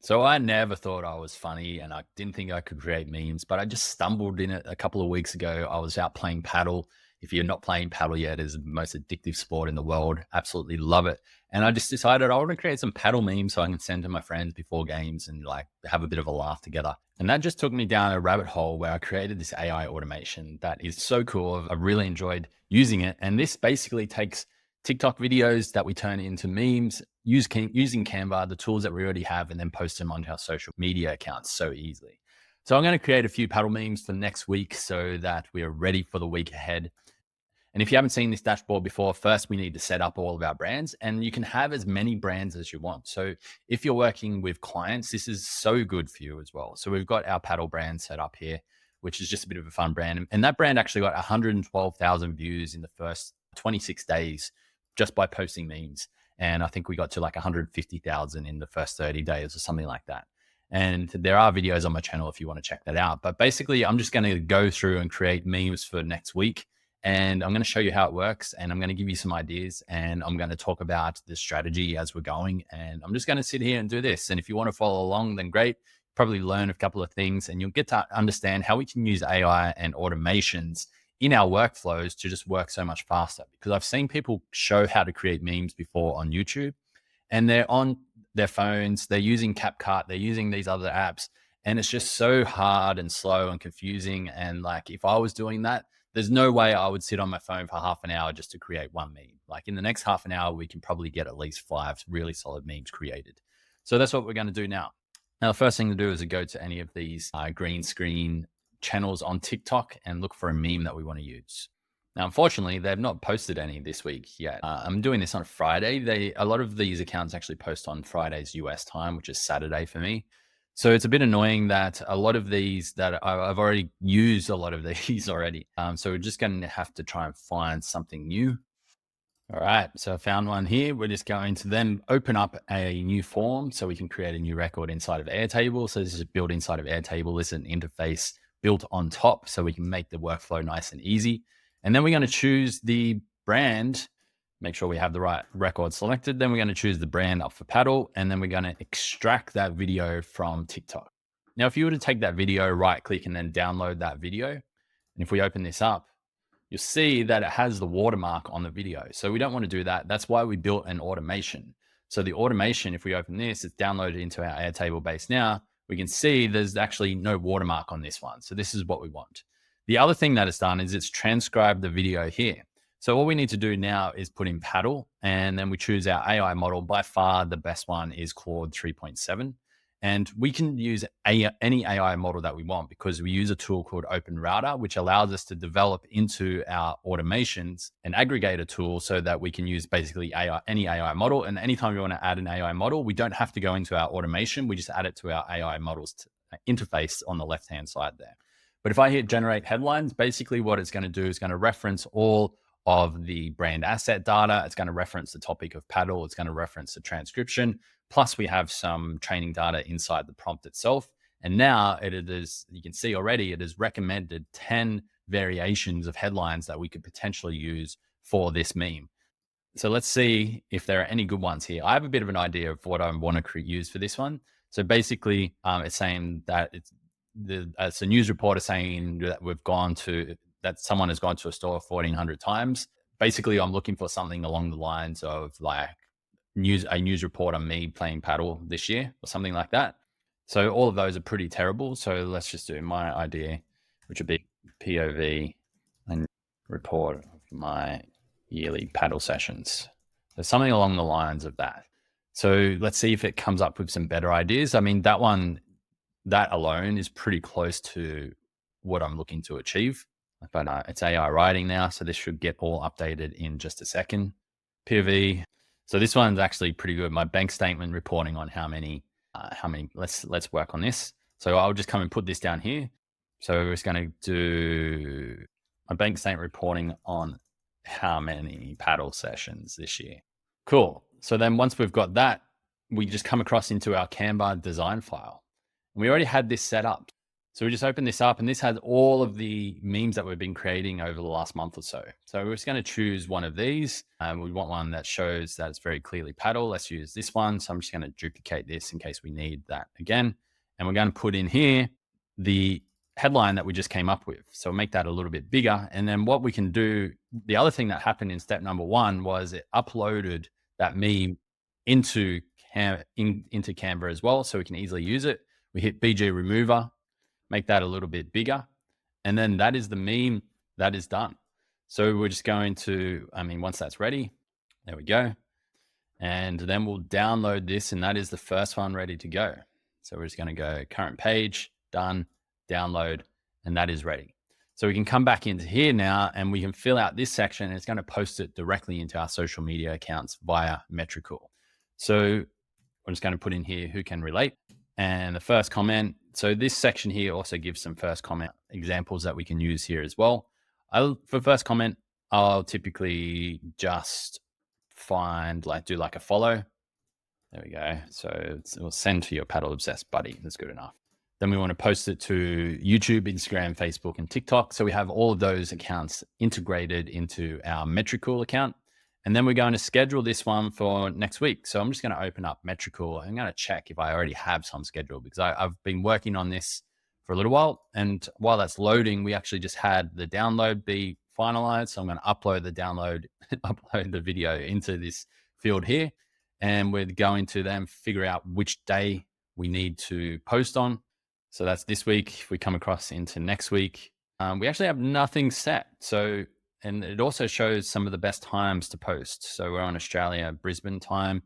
So I never thought I was funny and I didn't think I could create memes, but I just stumbled in it a couple of weeks ago. I was out playing paddle. If you're not playing paddle yet, it's the most addictive sport in the world. Absolutely love it. And I just decided I want to create some paddle memes so I can send to my friends before games and like have a bit of a laugh together. And that just took me down a rabbit hole where I created this AI automation that is so cool. I've really enjoyed using it. And this basically takes TikTok videos that we turn into memes, using Canva, the tools that we already have, and then post them onto our social media accounts so easily. So I'm going to create a few paddle memes for next week so that we are ready for the week ahead. And if you haven't seen this dashboard before, first we need to set up all of our brands, and you can have as many brands as you want. So if you're working with clients, this is so good for you as well. So we've got our paddle brand set up here, which is just a bit of a fun brand. And that brand actually got 112,000 views in the first 26 days just by posting memes. And I think we got to like 150,000 in the first 30 days or something like that. And there are videos on my channel if you want to check that out. But basically, I'm just going to go through and create memes for next week. And I'm going to show you how it works. And I'm going to give you some ideas. And I'm going to talk about the strategy as we're going. And I'm just going to sit here and do this. And if you want to follow along, then great. Probably learn a couple of things and you'll get to understand how we can use AI and automations in our workflows to just work so much faster. Because I've seen people show how to create memes before on YouTube and they're on their phones, they're using CapCut, they're using these other apps, and it's just so hard and slow and confusing. And like, if I was doing that, there's no way I would sit on my phone for half an hour just to create one meme. Like in the next half an hour, we can probably get at least 5 really solid memes created. So that's what we're going to do now. Now, the first thing to do is to go to any of these green screen channels on TikTok and look for a meme that we want to use. Now, unfortunately, they've not posted any this week yet. I'm doing this on Friday. A lot of these accounts actually post on Friday's US time, which is Saturday for me. So it's a bit annoying that a lot of these that I've already used a lot of these already. So we're just going to have to try and find something new. All right, so I found one here. We're just going to then open up a new form so we can create a new record inside of Airtable. So this is built inside of Airtable. This is an interface built on top so we can make the workflow nice and easy. And then we're going to choose the brand, make sure we have the right record selected. Then we're going to choose the brand up for paddle, and then we're going to extract that video from TikTok. Now, if you were to take that video, right click, and then download that video, and if we open this up, you'll see that it has the watermark on the video. So we don't want to do that. That's why we built an automation. So the automation, if we open this, it's downloaded into our Airtable base now. We can see there's actually no watermark on this one. So this is what we want. The other thing that it's done is it's transcribed the video here. So all we need to do now is put in paddle, and then we choose our AI model. By far, the best one is Claude 3.7. And we can use any AI model that we want because we use a tool called Open Router, which allows us to develop into our automations an aggregator tool so that we can use basically any AI model. And anytime we want to add an AI model, we don't have to go into our automation. We just add it to our AI models interface on the left-hand side there. But if I hit generate headlines, basically what it's going to do is going to reference all of the brand asset data. It's going to reference the topic of paddle. It's going to reference the transcription. Plus we have some training data inside the prompt itself. And now it is, you can see already, it has recommended 10 variations of headlines that we could potentially use for this meme. So let's see if there are any good ones here. I have a bit of an idea of what I want to use for this one. So basically it's saying that it's a news reporter saying that someone has gone to a store 1,400 times. Basically, I'm looking for something along the lines of like a news report on me playing paddle this year or something like that. So all of those are pretty terrible. So let's just do my idea, which would be POV and report of my yearly paddle sessions. So something along the lines of that. So let's see if it comes up with some better ideas. I mean, that alone is pretty close to what I'm looking to achieve. But it's AI writing now, so this should get all updated in just a second. POV. So this one's actually pretty good. My bank statement reporting on how many. Let's work on this. So I'll just come and put this down here. So we're just going to do a bank statement reporting on how many paddle sessions this year. Cool. So then once we've got that, we just come across into our Canva design file. We already had this set up. So we just open this up, and this has all of the memes that we've been creating over the last month or so. So we're just going to choose one of these. We want one that shows that it's very clearly paddle. Let's use this one. So I'm just going to duplicate this in case we need that again. And we're going to put in here the headline that we just came up with. So make that a little bit bigger. And then what we can do, the other thing that happened in step number one was it uploaded that meme into into Canva as well, so we can easily use it. We hit BG remover, make that a little bit bigger, and then that is the meme that is done. So we're just going to, once that's ready, there we go. And then we'll download this, and that is the first one ready to go. So we're just going to go current page, done, download, and that is ready. So we can come back into here now, and we can fill out this section, and it's going to post it directly into our social media accounts via Metrical. So I'm just going to put in here who can relate. And the first comment. So this section here also gives some first comment examples that we can use here as well. For first comment, I'll typically just do like a follow. There we go. So it'll send to your paddle obsessed buddy. That's good enough. Then we want to post it to YouTube, Instagram, Facebook, and TikTok. So we have all of those accounts integrated into our Metrical account. And then we're going to schedule this one for next week. So I'm just going to open up Metrical. I'm going to check if I already have some scheduled, because I've been working on this for a little while. And while that's loading, we actually just had the download be finalized. So I'm going to upload the download, upload the video into this field here. And we're going to then figure out which day we need to post on. So that's this week. If we come across into next week, we actually have nothing set. And it also shows some of the best times to post. So we're on Australia, Brisbane time.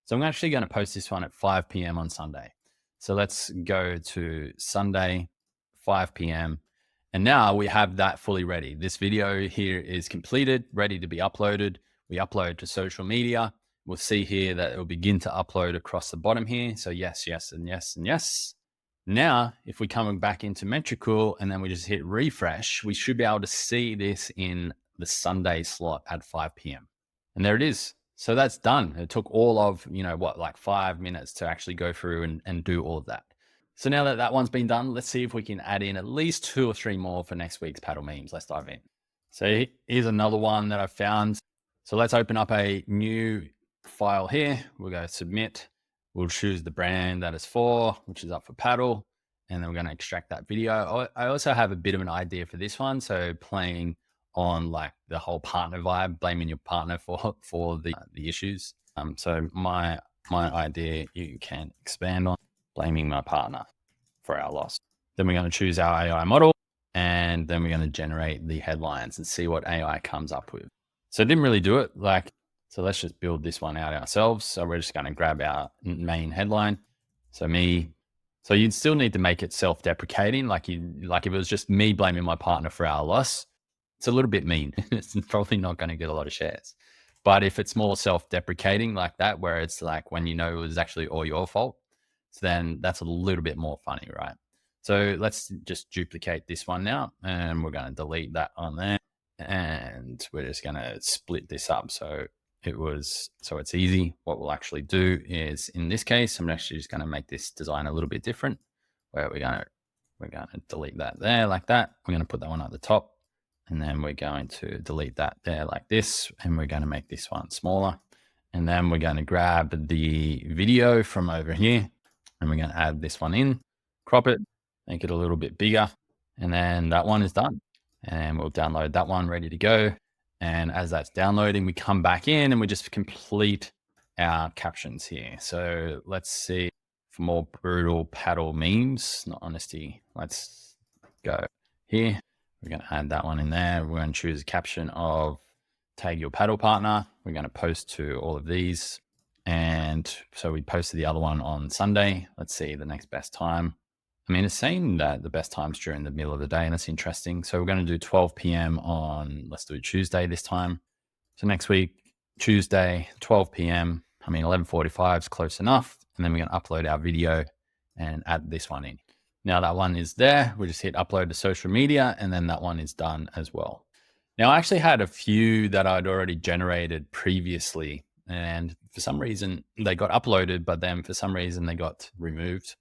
So I'm actually going to post this one at 5 p.m. on Sunday. So let's go to Sunday, 5 p.m. And now we have that fully ready. This video here is completed, ready to be uploaded. We upload to social media. We'll see here that it will begin to upload across the bottom here. So yes, yes, and yes, and yes. Now, if we come back into Metrical and then we just hit refresh, we should be able to see this in the Sunday slot at 5 p.m. And there it is. So that's done. It took all of, like 5 minutes to actually go through and do all of that. So now that that one's been done, let's see if we can add in at least 2 or 3 more for next week's paddle memes. Let's dive in. So here's another one that I found. So let's open up a new file here. We'll go submit. We'll choose the brand that it's for, which is up for paddle. And then we're going to extract that video. I also have a bit of an idea for this one. So playing on like the whole partner vibe, blaming your partner for the issues. So my idea you can expand on, blaming my partner for our loss. Then we're going to choose our AI model, and then we're going to generate the headlines and see what AI comes up with. So it didn't really do it. So let's just build this one out ourselves. So we're just going to grab our main headline. So you'd still need to make it self-deprecating. Like if it was just me blaming my partner for our loss, it's a little bit mean. It's probably not going to get a lot of shares. But if it's more self-deprecating like that, where it's like when it was actually all your fault, so then that's a little bit more funny, right? So let's just duplicate this one now, and we're going to delete that on there. And we're just going to split this up. So it's easy. What we'll actually do is, in this case, I'm actually just going to make this design a little bit different, where we're going to delete that there like that. We're going to put that one at the top, and then we're going to delete that there like this, and we're going to make this one smaller. And then we're going to grab the video from over here, and we're going to add this one in, crop it, make it a little bit bigger, and then that one is done. And we'll download that one ready to go. And as that's downloading, we come back in and we just complete our captions here. So let's see for more brutal paddle memes, not honesty. Let's go here. We're going to add that one in there. We're going to choose a caption of tag your paddle partner. We're going to post to all of these. And so we posted the other one on Sunday. Let's see the next best time. It's saying that the best time's during the middle of the day, and that's interesting. So we're going to do 12 p.m. on, let's do Tuesday this time. So next week, Tuesday, 12 p.m. 11:45 is close enough. And then we're going to upload our video and add this one in. Now that one is there. We just hit upload to social media, and then that one is done as well. Now I actually had a few that I'd already generated previously, and for some reason they got uploaded, but then for some reason they got removed.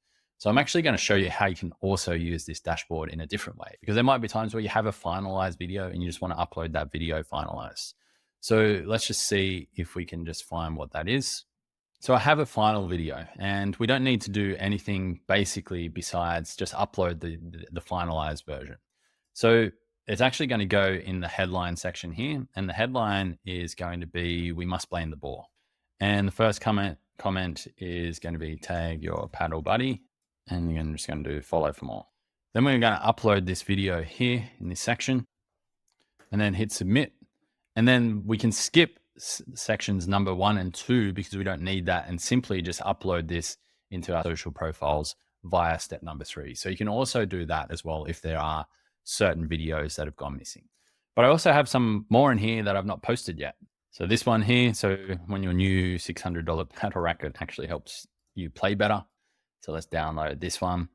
So I'm actually going to show you how you can also use this dashboard in a different way, because there might be times where you have a finalized video and you just want to upload that video finalized. So let's just see if we can just find what that is. So I have a final video and we don't need to do anything basically besides just upload the finalized version. So it's actually going to go in the headline section here. And the headline is going to be, "We must blame the ball." And the first comment is going to be, "Tag your paddle buddy." And you're just going to do "follow for more." Then we're going to upload this video here in this section and then hit submit. And then we can skip sections number 1 and 2 because we don't need that, and simply just upload this into our social profiles via step number 3. So you can also do that as well if there are certain videos that have gone missing. But I also have some more in here that I've not posted yet. So this one here, so when your new $600 paddle racket actually helps you play better. So let's download this one,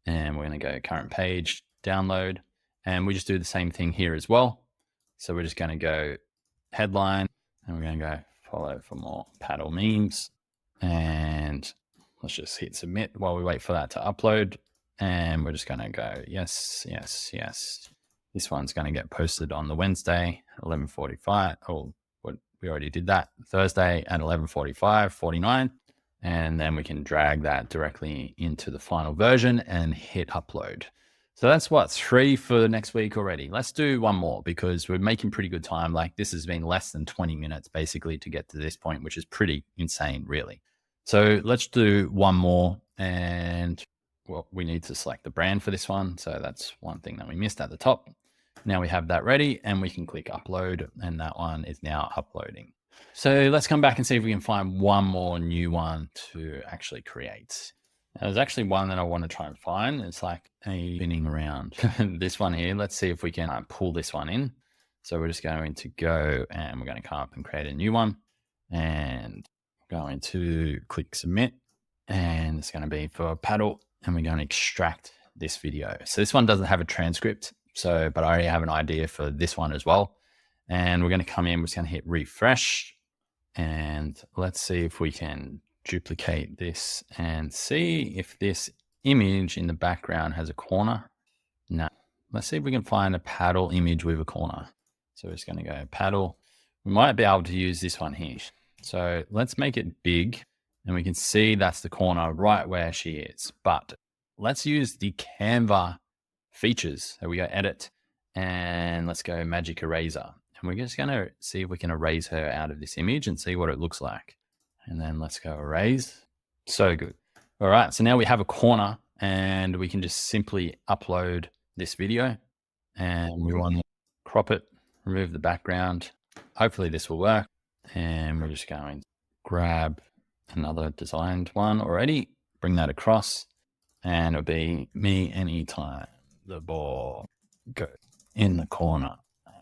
and we're going to go current page, download, and we just do the same thing here as well. So we're just going to go headline, and we're going to go "follow for more paddle memes," and let's just hit submit while we wait for that to upload. And we're just going to go yes, yes, yes. This one's going to get posted on the Wednesday, 11:45. Oh, we already did that. Thursday at 11:45:49. And then we can drag that directly into the final version and hit upload. So that's what, 3 for next week already. Let's do one more because we're making pretty good time. Like, this has been less than 20 minutes basically to get to this point, which is pretty insane, really. So let's do one more, and well, we need to select the brand for this one. So that's one thing that we missed at the top. Now we have that ready, and we can click upload, and that one is now uploading. So let's come back and see if we can find one more new one to actually create. Now, there's actually one that I want to try and find. It's like a spinning around. This one here, let's see if we can pull this one in. So we're just going to go, and we're going to come up and create a new one, and we're going to click submit, and it's going to be for paddle, and we're going to extract this video. So this one doesn't have a transcript, but I already have an idea for this one as well. And we're going to come in, we're just going to hit refresh, and let's see if we can duplicate this and see if this image in the background has a corner. No. Let's see if we can find a paddle image with a corner. So we're just going to go paddle. We might be able to use this one here. So let's make it big, and we can see that's the corner right where she is. But let's use the Canva features. So we go edit, and let's go magic eraser. And we're just going to see if we can erase her out of this image and see what it looks like. And then let's go erase. So good. All right. So now we have a corner, and we can just simply upload this video, and we want to crop it, remove the background. Hopefully this will work. And we're just going to grab another designed one already, bring that across, and it'll be "me anytime the ball go in the corner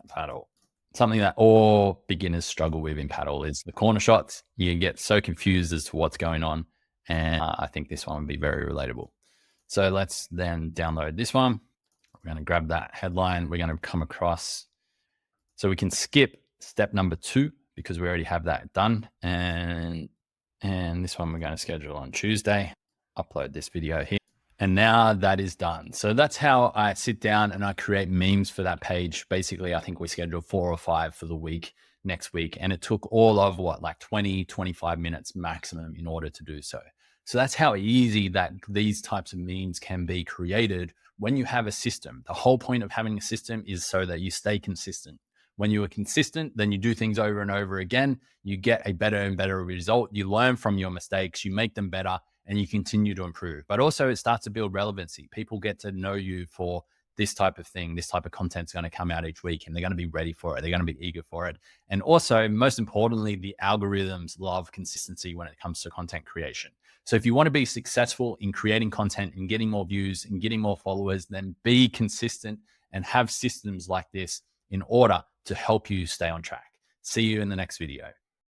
paddle." Something that all beginners struggle with in paddle is the corner shots. You get so confused as to what's going on. And I think this one would be very relatable. So let's then download this one. We're going to grab that headline. We're going to come across. So we can skip step number 2 because we already have that done. And this one we're going to schedule on Tuesday. Upload this video here. And now that is done. So that's how I sit down and I create memes for that page. Basically, I think we scheduled 4 or 5 for the week next week. And it took all of like 20, 25 minutes maximum in order to do so. So that's how easy that these types of memes can be created when you have a system. The whole point of having a system is so that you stay consistent. When you are consistent, then you do things over and over again. You get a better and better result. You learn from your mistakes, you make them better, and you continue to improve. But also it starts to build relevancy. People get to know you for this type of thing. This type of content is going to come out each week, and they're going to be ready for it. They're going to be eager for it. And also, most importantly, the algorithms love consistency when it comes to content creation. So if you want to be successful in creating content and getting more views and getting more followers, then be consistent and have systems like this in order to help you stay on track. See you in the next video.